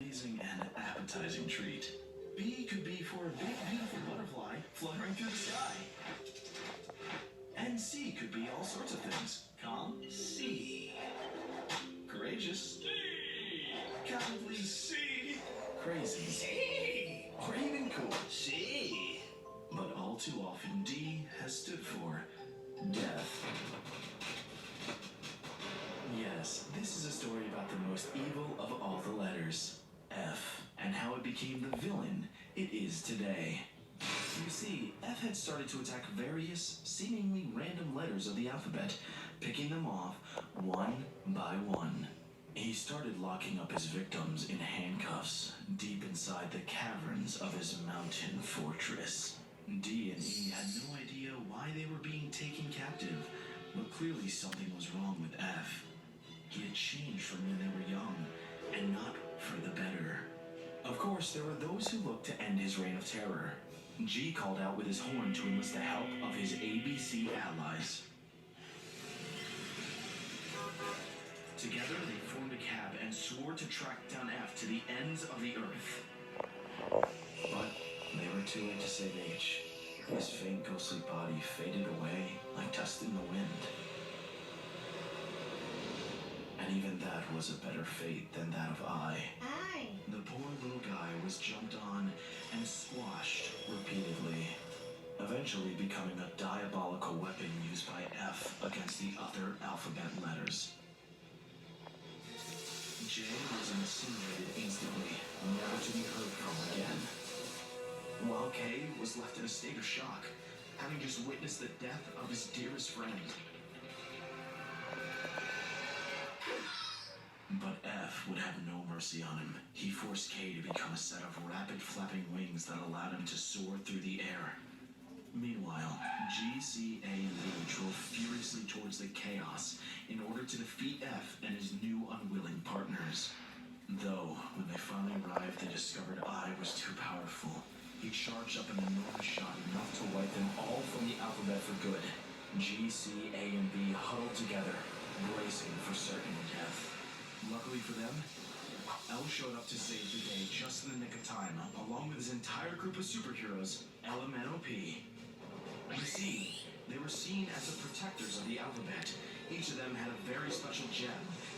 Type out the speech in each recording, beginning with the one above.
Amazing and appetizing treat. B could be for a big, beautiful butterfly fluttering through the sky. And C could be all sorts of things. Calm, C. Courageous, C. Cowardly, C. Crazy, C. Or even cool, C. But all too often, D has stood for death. Yes, this is a story about the most evil of all the letters, F, and how it became the villain it is today. You see, F had started to attack various, seemingly random letters of the alphabet, picking them off one by one. He started locking up his victims in handcuffs deep inside the caverns of his mountain fortress. D and E had no idea why they were being taken captive, but clearly something was wrong with F. He had changed from when they were young, and not for the better. Of course, there were those who looked to end his reign of terror. G called out with his horn to enlist the help of his ABC allies. Together, they formed a cab and swore to track down F to the ends of the earth. But they were too late to save H. His faint, ghostly body faded away like dust in the wind. And even that was a better fate than that of I. The poor little guy was jumped on and squashed repeatedly, eventually becoming a diabolical weapon used by F against the other alphabet letters. J was incinerated instantly, never to be heard from again. While K was left in a state of shock, having just witnessed the death of his dearest friend. But F would have no mercy on him. He forced K to become a set of rapid flapping wings that allowed him to soar through the air. Meanwhile, G, C, A, and B drove furiously towards the chaos in order to defeat F and his new unwilling partners. Though, when they finally arrived, they discovered I was too powerful. He charged up an enormous shot enough to wipe them all from the alphabet for good. G, C, A, and B huddled together, bracing for certain death. Luckily for them, L showed up to save the day just in the nick of time, along with his entire group of superheroes, LMNOP. You see, they were seen as the protectors of the alphabet. Each of them had a very special gem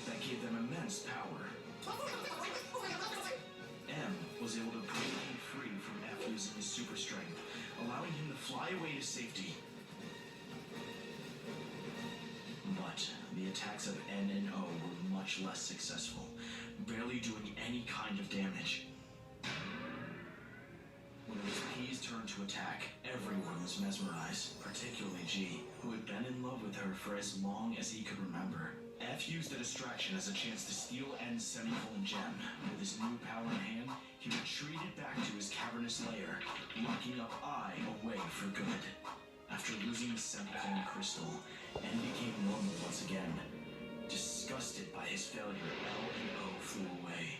that gave them immense power. M was able to break free from F using his super strength, allowing him to fly away to safety. But the attacks of N and O were much less successful, barely doing any kind of damage. When it was P's turn to attack, everyone was mesmerized, particularly G, who had been in love with her for as long as he could remember. F used the distraction as a chance to steal N's semicolon gem. With his new power in hand, he retreated back to his cavernous lair, locking up I away for good. After losing the semicolon crystal, N became normal once again. Disgusted by his failure, L and O flew away.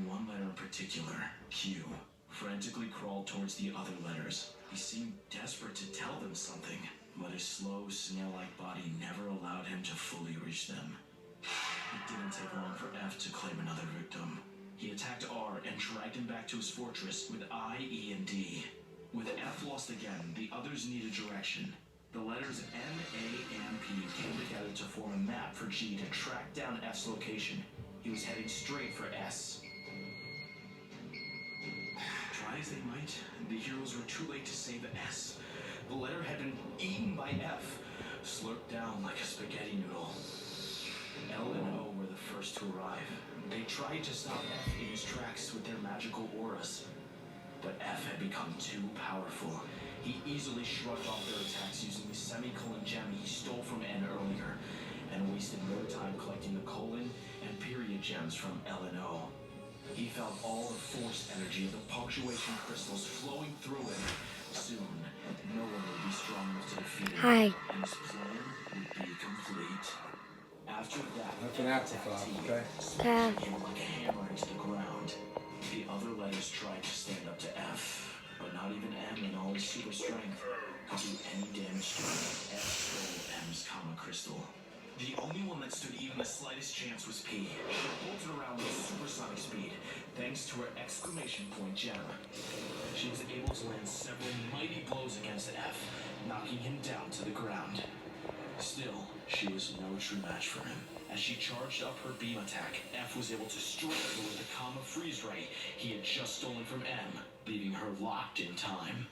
One letter in particular, Q, frantically crawled towards the other letters. He seemed desperate to tell them something, but his slow, snail-like body never allowed him to fully reach them. It didn't take long for F to claim another victim. He attacked R and dragged him back to his fortress with I, E, and D. With F lost again, the others needed direction. The letters M, A, and P came together to form a map for G to track down F's location. He was heading straight for S. Try as they might, the heroes were too late to save S. The letter had been eaten by F, slurped down like a spaghetti noodle. L and O were the first to arrive. They tried to stop F in his tracks with their magical auras. But F had become too powerful. He easily shrugged off their attacks using the semicolon gem he stole from N earlier, and wasted no time collecting the colon and period gems from L and O. He felt all the force energy of the punctuation crystals flowing through him. Soon, no one would be strong enough to defeat him, and his plan would be complete. After that, That's an amplifier, okay? Smashing him like a hammer into the ground. The other letters tried to stand up to F, but not even M in all his super strength could do any damage to him. F stole M's comma crystal. The only one that stood even the slightest chance was P. She bolted around with supersonic speed, thanks to her exclamation point gem. She was able to land several mighty blows against F, knocking him down to the ground. Still, she was no true match for him. As she charged up her beam attack, F was able to strike her with the Kama freeze ray he had just stolen from M, leaving her locked in time.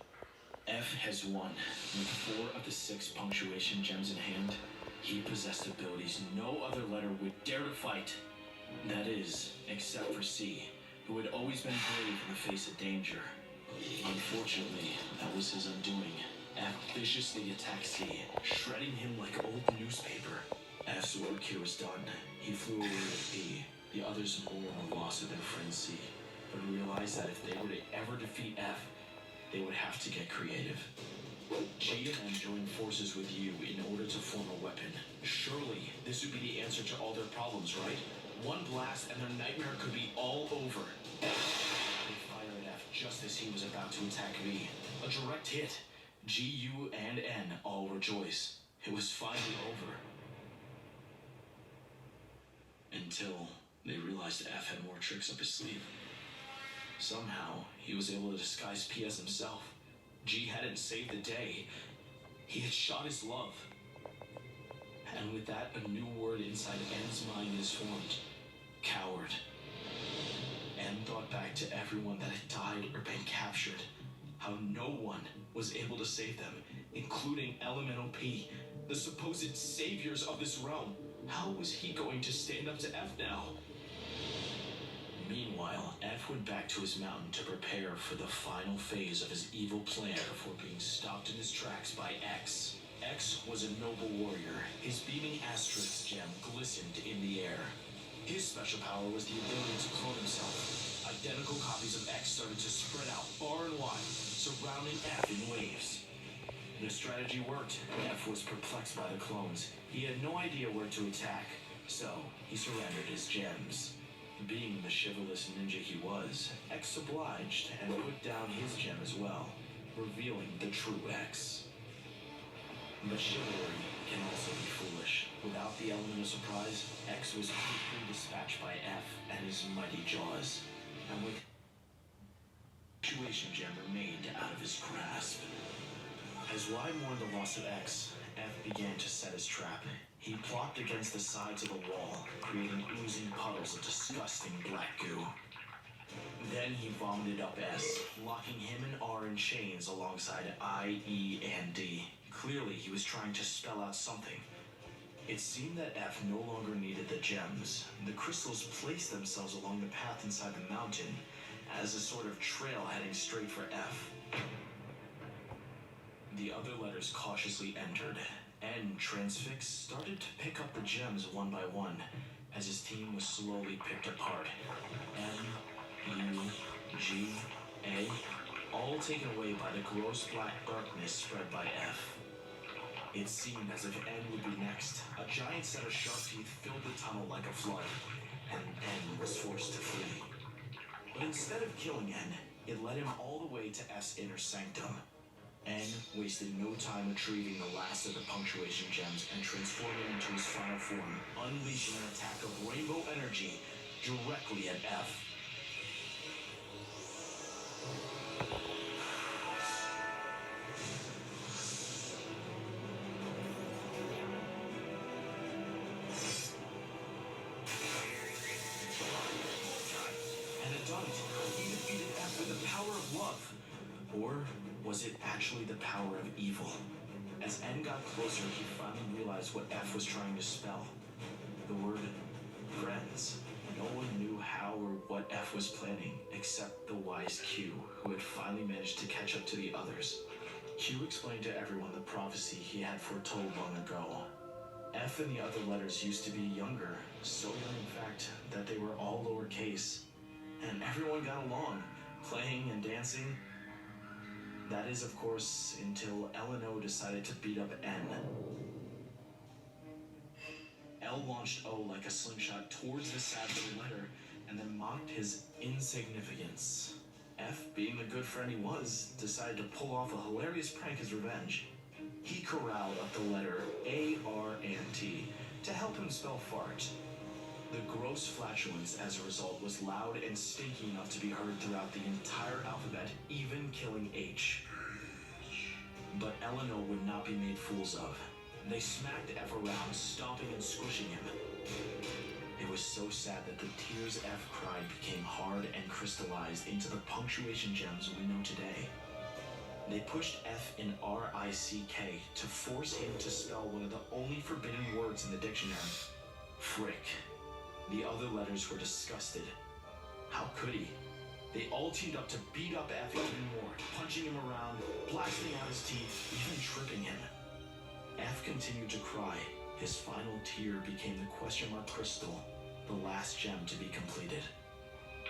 F has won. With 4 of the 6 punctuation gems in hand, he possessed abilities no other letter would dare to fight. That is, except for C, who had always been brave in the face of danger. Unfortunately, that was his undoing. F viciously attacked C, shredding him like old newspaper. F's work here was done. He flew away with B. The others mourned the loss of their friend C, but realized that if they were to ever defeat F, they would have to get creative. G and M joined forces with you in order to form a weapon. Surely, this would be the answer to all their problems, right? One blast and their nightmare could be all over. They fired at F just as he was about to attack V. A direct hit. G, U, and N all rejoice. It was finally over. Until they realized F had more tricks up his sleeve. Somehow, he was able to disguise P as himself. G hadn't saved the day. He had shot his love. And with that, a new word inside N's mind is formed. Coward. N thought back to everyone that had died or been captured. How no one was able to save them, including Elemental P, the supposed saviors of this realm. How was he going to stand up to F now? Meanwhile, F went back to his mountain to prepare for the final phase of his evil plan before being stopped in his tracks by X. X was a noble warrior. His beaming asterisk gem glistened in the air. His special power was the ability to clone himself. Identical copies of X started to spread out far and wide, surrounding F in waves. The strategy worked. F was perplexed by the clones. He had no idea where to attack, so he surrendered his gems. Being the chivalrous ninja he was, X obliged and put down his gem as well, revealing the true X. But chivalry can also be foolish. Without the element of surprise, X was quickly dispatched by F and his mighty jaws, and with situation gem remained out of his grasp. As Y mourned the loss of X, F began to set his trap. He plopped against the sides of the wall, creating oozing puddles of disgusting black goo. Then he vomited up S, locking him and R in chains alongside I, E, and D. Clearly, he was trying to spell out something. It seemed that F no longer needed the gems. The crystals placed themselves along the path inside the mountain, as a sort of trail heading straight for F. The other letters cautiously entered. N, transfixed, started to pick up the gems one by one, as his team was slowly picked apart. M, U, G, A, all taken away by the gross black darkness spread by F. It seemed as if N would be next. A giant set of sharp teeth filled the tunnel like a flood, and N was forced to flee. But instead of killing N, it led him all the way to F's inner sanctum. N wasted no time retrieving the last of the punctuation gems and transforming into his final form, unleashing an attack of rainbow energy directly at F. And it done it. He defeated F with the power of love. Or was it actually the power of evil? As N got closer, he finally realized what F was trying to spell. The word friends. No one knew how or what F was planning, except the wise Q, who had finally managed to catch up to the others. Q explained to everyone the prophecy he had foretold long ago. F and the other letters used to be younger, so young in fact that they were all lowercase. And everyone got along, playing and dancing. That is, of course, until L and O decided to beat up N. L launched O like a slingshot towards the sad little letter, and then mocked his insignificance. F, being the good friend he was, decided to pull off a hilarious prank as revenge. He corralled up the letter A, R, and T, to help him spell fart. The gross flatulence as a result was loud and stinky enough to be heard throughout the entire alphabet, even killing H. But Eleanor would not be made fools of. They smacked F around, stomping and squishing him. It was so sad that the tears F cried became hard and crystallized into the punctuation gems we know today. They pushed F in R-I-C-K to force him to spell one of the only forbidden words in the dictionary. Frick. The other letters were disgusted. How could he? They all teamed up to beat up F even more, punching him around, blasting out his teeth, even tripping him. F continued to cry. His final tear became the question mark crystal, the last gem to be completed.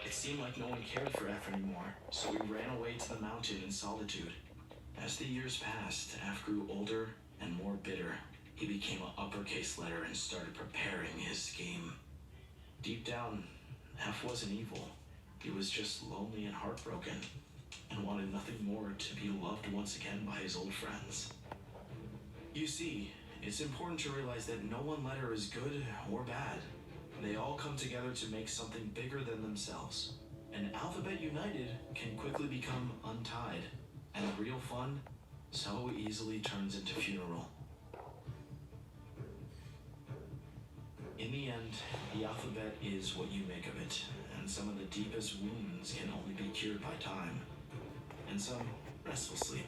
It seemed like no one cared for F anymore, so he ran away to the mountain in solitude. As the years passed, F grew older and more bitter. He became an uppercase letter and started preparing his scheme. Deep down, F wasn't evil. He was just lonely and heartbroken, and wanted nothing more to be loved once again by his old friends. You see, it's important to realize that no one letter is good or bad. They all come together to make something bigger than themselves. An alphabet united can quickly become untied, and real fun so easily turns into funeral. In the end, the alphabet is what you make of it, and some of the deepest wounds can only be cured by time, and some restful sleep.